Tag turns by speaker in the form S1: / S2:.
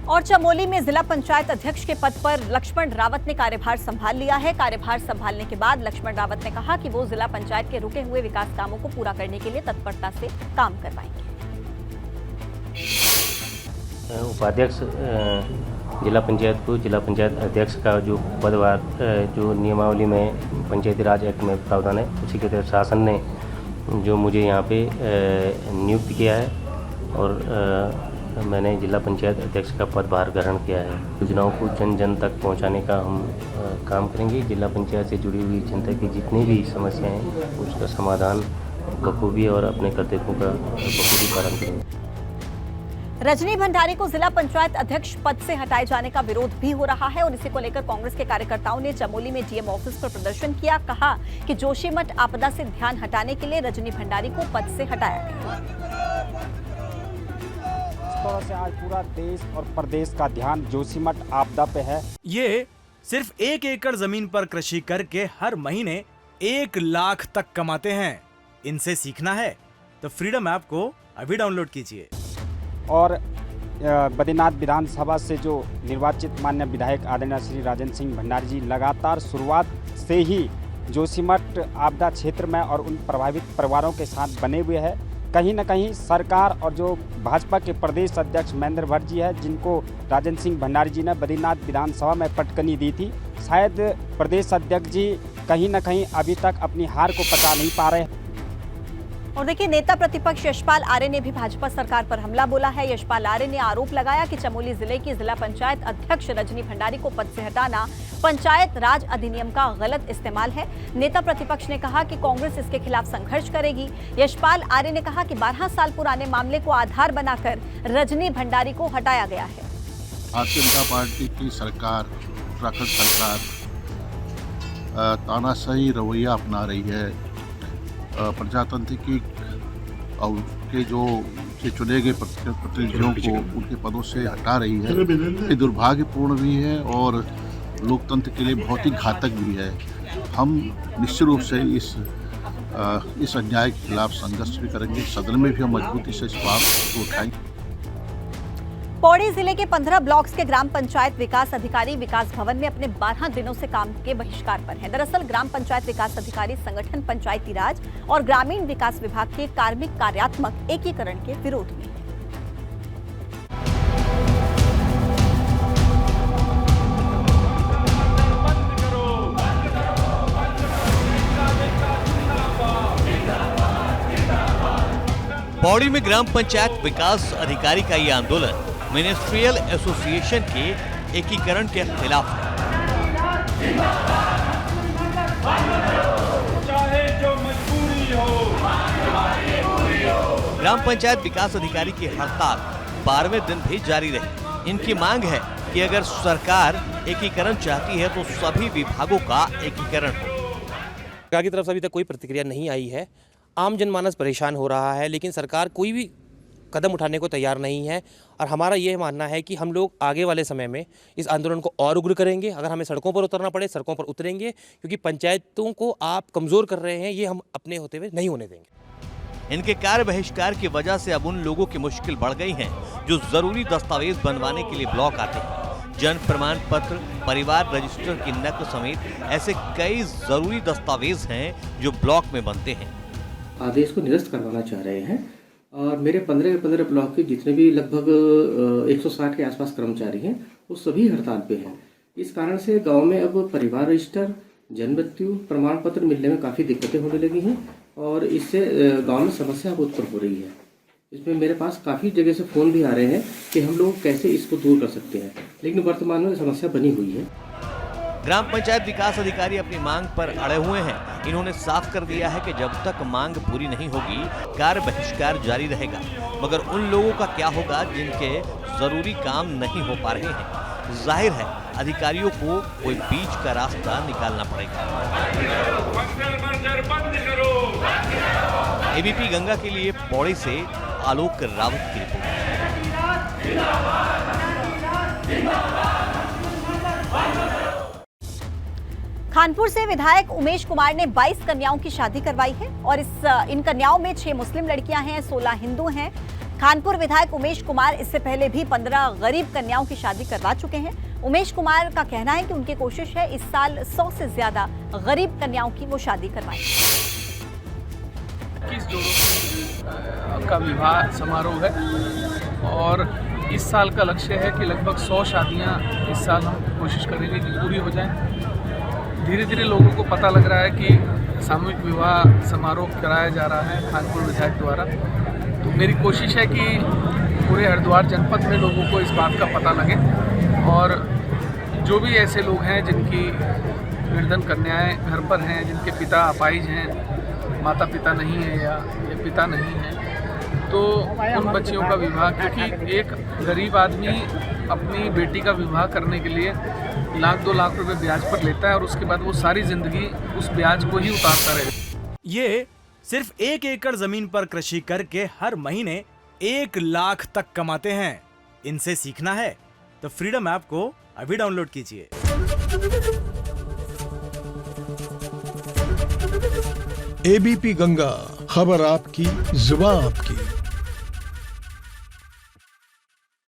S1: और चमोली में जिला पंचायत अध्यक्ष के पद पर लक्ष्मण रावत ने कार्यभार संभाल लिया है। कार्यभार संभालने के बाद लक्ष्मण रावत ने कहा कि वो जिला पंचायत के रुके हुए विकास कामों को पूरा करने के लिए तत्परता से काम करवाएंगे।
S2: उपाध्यक्ष जिला पंचायत को जिला पंचायत अध्यक्ष का जो पदभार जो नियमावली में पंचायती राज एक्ट में प्रावधान है, उसी के तहत शासन ने जो मुझे यहाँ पे नियुक्त किया है और मैंने जिला पंचायत अध्यक्ष का पदभार ग्रहण किया है। योजनाओं को जन जन तक पहुँचाने का हम काम करेंगे। जिला पंचायत से जुड़ी हुई जनता की जितनी भी समस्याएं हैं उसका समाधान बखूबी और अपने कर्तव्यों का बखूबी पालन करेंगे।
S1: रजनी भंडारी को जिला पंचायत अध्यक्ष पद से हटाए जाने का विरोध भी हो रहा है और इसी को लेकर कांग्रेस के कार्यकर्ताओं ने चमोली में डीएम ऑफिस पर प्रदर्शन किया। कहा कि जोशीमठ आपदा से ध्यान हटाने के लिए रजनी भंडारी को पद से हटाया गया।
S3: इस तरह से आज पूरा देश और प्रदेश का ध्यान जोशीमठ आपदा पे है।
S4: ये सिर्फ 1 एकड़ जमीन पर कृषि करके हर महीने 1 लाख तक कमाते हैं। इनसे सीखना है तो फ्रीडम ऐप को अभी डाउनलोड कीजिए।
S3: और बद्रीनाथ विधानसभा से जो निर्वाचित माननीय विधायक आदरणीय श्री राजेंद्र सिंह भंडारी जी लगातार शुरुआत से ही जोशीमठ आपदा क्षेत्र में और उन प्रभावित परिवारों के साथ बने हुए हैं। कहीं न कहीं सरकार और जो भाजपा के प्रदेश अध्यक्ष महेंद्र भट्ट जी है, जिनको राजेंद्र सिंह भंडारी जी ने बद्रीनाथ विधानसभा में पटकनी दी थी, शायद प्रदेश अध्यक्ष जी कहीं न कहीं अभी तक अपनी हार को पचा नहीं पा रहे।
S1: और देखिए, नेता प्रतिपक्ष यशपाल आर्य ने भी भाजपा सरकार पर हमला बोला है। यशपाल आर्य ने आरोप लगाया कि चमोली जिले की जिला पंचायत अध्यक्ष रजनी भंडारी को पद से हटाना पंचायत राज अधिनियम का गलत इस्तेमाल है। नेता प्रतिपक्ष ने कहा कि कांग्रेस इसके खिलाफ संघर्ष करेगी। यशपाल आर्य ने कहा कि 12 साल पुराने मामले को आधार बनाकर रजनी भंडारी को हटाया गया है।
S5: भारतीय जनता पार्टी की सरकार, उत्तराखंड सरकार तानाशाही रवैया अपना रही है। प्रजातंत्र की के जो चुने गए प्रतिनिधियों को उनके पदों से हटा रही है। ये दुर्भाग्यपूर्ण भी है और लोकतंत्र के लिए बहुत ही घातक भी है। हम निश्चित रूप से इस अन्याय के खिलाफ संघर्ष भी करेंगे। सदन में भी हम मजबूती से इस बात को उठाएंगे।
S1: पौड़ी जिले के 15 ब्लॉक्स के ग्राम पंचायत विकास अधिकारी विकास भवन में अपने 12 दिनों से काम के बहिष्कार पर हैं। दरअसल ग्राम पंचायत विकास अधिकारी संगठन पंचायती राज और ग्रामीण विकास विभाग के कार्मिक कार्यात्मक एकीकरण के विरोध में।
S6: पौड़ी में ग्राम पंचायत विकास अधिकारी का ये आंदोलन मिनिस्ट्रियल एसोसिएशन के एकीकरण के खिलाफ है। ग्राम पंचायत विकास अधिकारी की हड़ताल 12वें दिन भी जारी रही। इनकी मांग है कि अगर सरकार एकीकरण चाहती है तो सभी विभागों का एकीकरण हो।
S7: सरकार की तरफ से अभी तक कोई प्रतिक्रिया नहीं आई है। आम जनमानस परेशान हो रहा है, लेकिन सरकार कोई भी कदम उठाने को तैयार नहीं है। और हमारा ये मानना है कि हम लोग आगे वाले समय में इस आंदोलन को और उग्र करेंगे। अगर हमें सड़कों पर उतरना पड़े सड़कों पर उतरेंगे, क्योंकि पंचायतों को आप कमज़ोर कर रहे हैं, ये हम अपने होते हुए नहीं होने देंगे।
S6: इनके कार्य बहिष्कार की वजह से अब उन लोगों की मुश्किल बढ़ गई है जो जरूरी दस्तावेज बनवाने के लिए ब्लॉक आते हैं। जन्म प्रमाण पत्र, परिवार रजिस्टर की नकल समेत ऐसे कई जरूरी दस्तावेज हैं जो ब्लॉक में बनते हैं।
S8: आदेश को निरस्त करवाना चाह रहे हैं और मेरे 15 के 15 ब्लॉक के जितने भी लगभग 160 के आसपास कर्मचारी हैं वो सभी हड़ताल पे हैं। इस कारण से गांव में अब परिवार रजिस्टर, जन्म मृत्यु प्रमाण पत्र मिलने में काफ़ी दिक्कतें होने लगी हैं और इससे गांव में समस्या उत्पन्न हो रही है। इसमें मेरे पास काफ़ी जगह से फ़ोन भी आ रहे हैं कि हम लोग कैसे इसको दूर कर सकते हैं, लेकिन वर्तमान में समस्या बनी हुई है।
S6: ग्राम पंचायत विकास अधिकारी अपनी मांग पर अड़े हुए हैं। इन्होंने साफ कर दिया है कि जब तक मांग पूरी नहीं होगी कार्य बहिष्कार जारी रहेगा। मगर उन लोगों का क्या होगा जिनके जरूरी काम नहीं हो पा रहे हैं? जाहिर है अधिकारियों को कोई बीच का रास्ता निकालना पड़ेगा। एबीपी गंगा के लिए पौड़ी से आलोक रावत की रिपोर्ट।
S1: खानपुर से विधायक उमेश कुमार ने 22 कन्याओं की शादी करवाई है और इन कन्याओं में 6 मुस्लिम लड़कियां हैं, 16 हिंदू हैं। खानपुर विधायक उमेश कुमार इससे पहले भी 15 गरीब कन्याओं की शादी करवा चुके हैं। उमेश कुमार का कहना है कि उनकी कोशिश है इस साल 100 से ज्यादा गरीब कन्याओं की वो शादी करवाएं।
S9: 21 जोड़ों का विवाह समारोह है और इस साल का लक्ष्य है कि लगभग 100 शादियां इस साल हम कोशिश करेंगे कि पूरी हो जाएं। धीरे धीरे लोगों को पता लग रहा है कि सामूहिक विवाह समारोह कराया जा रहा है खानपुर विधायक द्वारा। तो मेरी कोशिश है कि पूरे हरिद्वार जनपद में लोगों को इस बात का पता लगे और जो भी ऐसे लोग हैं जिनकी निर्धन कन्याएं घर पर हैं, जिनके पिता अपाहिज हैं, माता पिता नहीं है या पिता नहीं है, तो उन बच्चियों का विवाह, क्योंकि एक गरीब आदमी अपनी बेटी का विवाह करने के लिए 1-2 लाख रुपए ब्याज पर लेता है और उसके बाद वो सारी जिंदगी उस ब्याज को ही उतारता रहेगा।
S4: ये सिर्फ 1 एकड़ जमीन पर कृषि करके हर महीने 1 लाख तक कमाते हैं। इनसे सीखना है तो फ्रीडम ऐप को अभी डाउनलोड कीजिए।
S10: एबीपी गंगा, खबर आपकी, जुबान आपकी।